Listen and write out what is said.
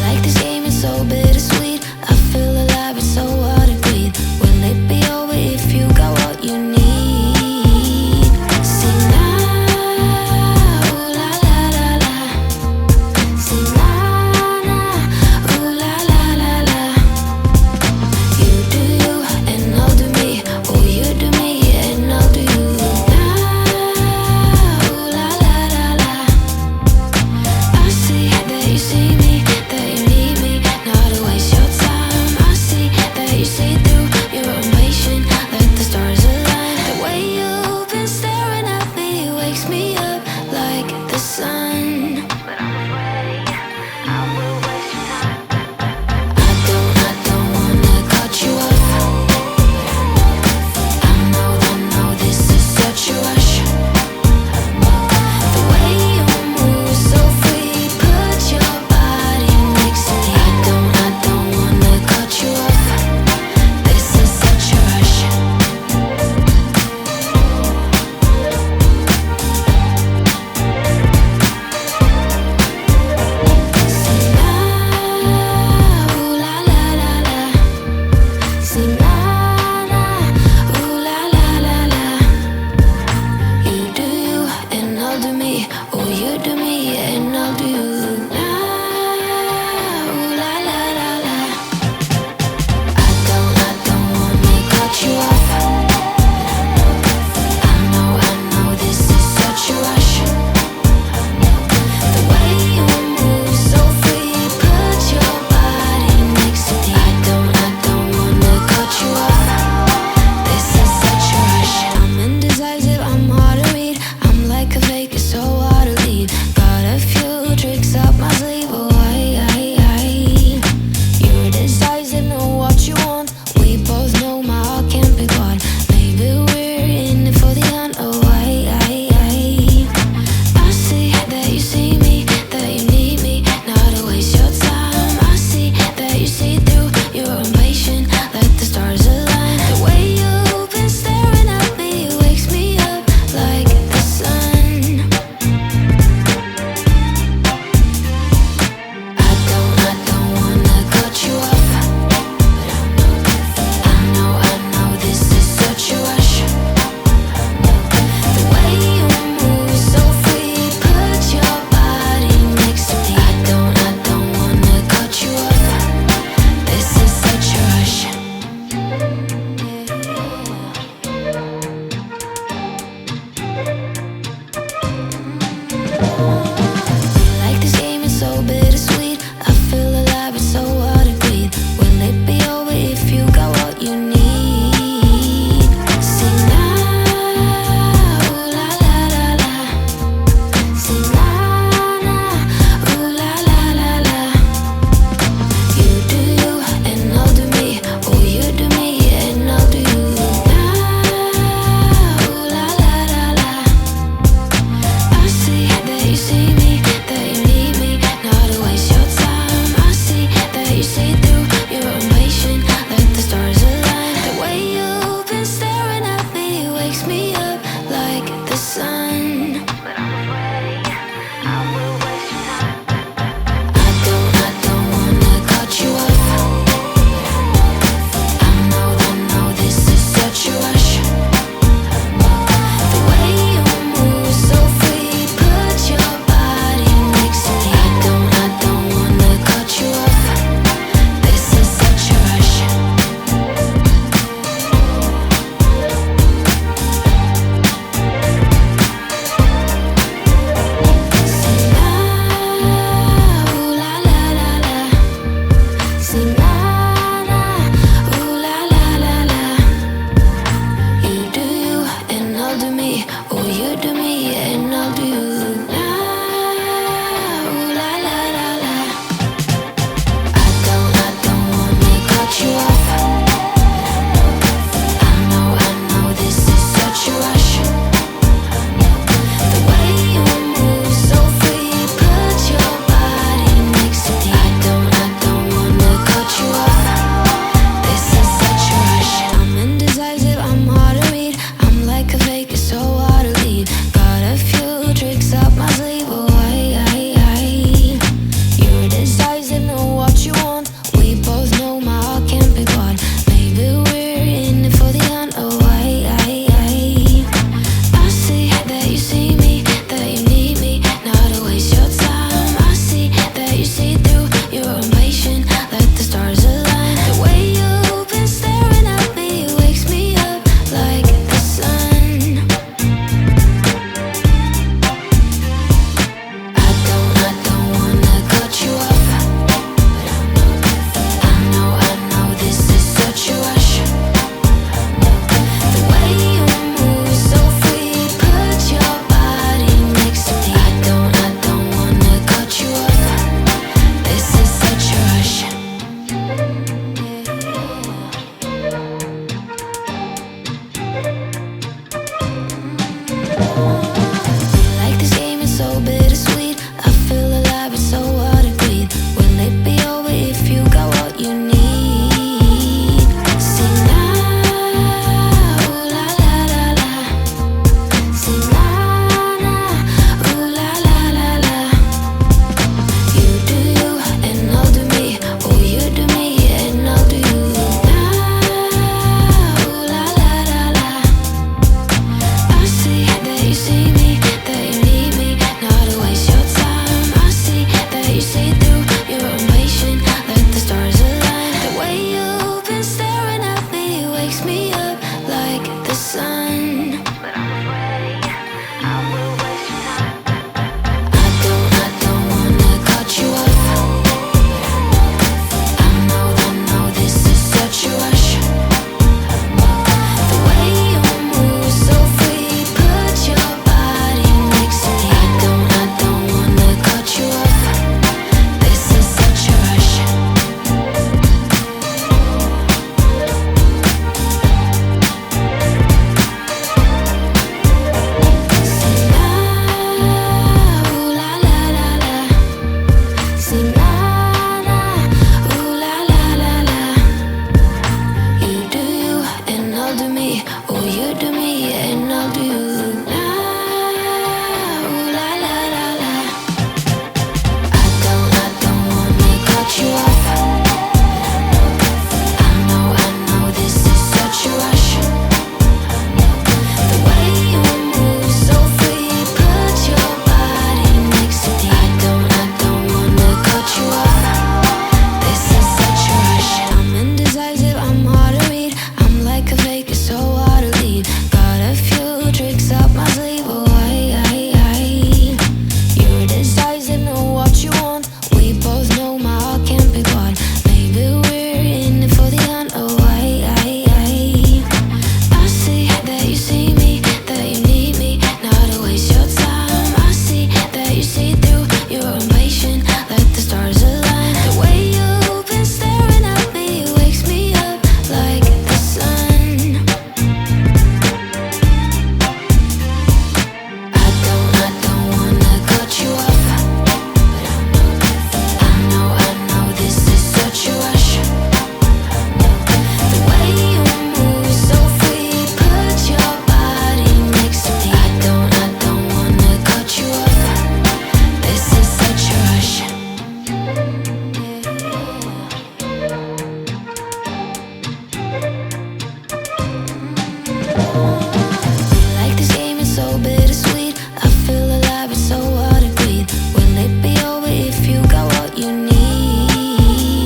Like this game is so bittersweet. I feel alive, it's so hard to breathe. Will it be over if you got what you need? Sing now, ooh la la la la. Sing na na, ooh la la la la. You do you and I'll do me. Oh, you do me and I'll do you. Now, ooh la la la la. I see that you see me, that you need me, not to waste your time. I see that you see through your impatient, let the stars align. The way you've been staring at me wakes me up like the sun. But I'm afraid I will waste your time. I don't wanna cut you off. I know this is such a rush. The way you move so free, put your body next to me. I don't wanna cut you off. This is such a rush. Sing now, ooh la la la la. Sing na na, ooh la la la la. You do you and I'll do me. Oh, you do me and I'll do you. Now, ooh la la la la. I don't wanna cut you off. I know this is such a rush. The way you move so free, put your body next to me. I don't wanna cut you off. This is such a rush. I'm indecisive, I'm hard to read. I'm like a fake, it's so hard to leave. Got a few tricks up my sleeve. Oh, I. You're decisive, know what you want. We both know my heart can't be bought. Maybe we're in it for the hunt. Oh, I see that you see me, that you need me, not to waste your time. I see that you see through your impatient, let the stars align. The way you've been staring at me wakes me up like the sun. I don't wanna cut you off. I know this is such a rush. The way you move so free, put your body next to me. I don't wanna cut you off. This is such a rush. Like this game is so bittersweet. I feel alive, it's so hard to breathe. Will it be over if you got what you need? Sing now, ooh la la la la. Sing na na, ooh la la la la. You do you and I'll do me. Oh, you do me and I'll do you. Now, ooh la la la la. I see that you see me, that you need me, not to waste your time. I see that you see through your impatient, let the stars align. The way you've been staring at me wakes me up like the sun. But I'm afraid I will waste your time. I don't wanna cut you off. I know this is such a rush. The way you move so free, put your body next to me. I don't wanna cut you off. This is such a rush. Sing now, ooh la la la la. Sing na na, ooh la la la la. You do you and I'll do me. Oh, you do me and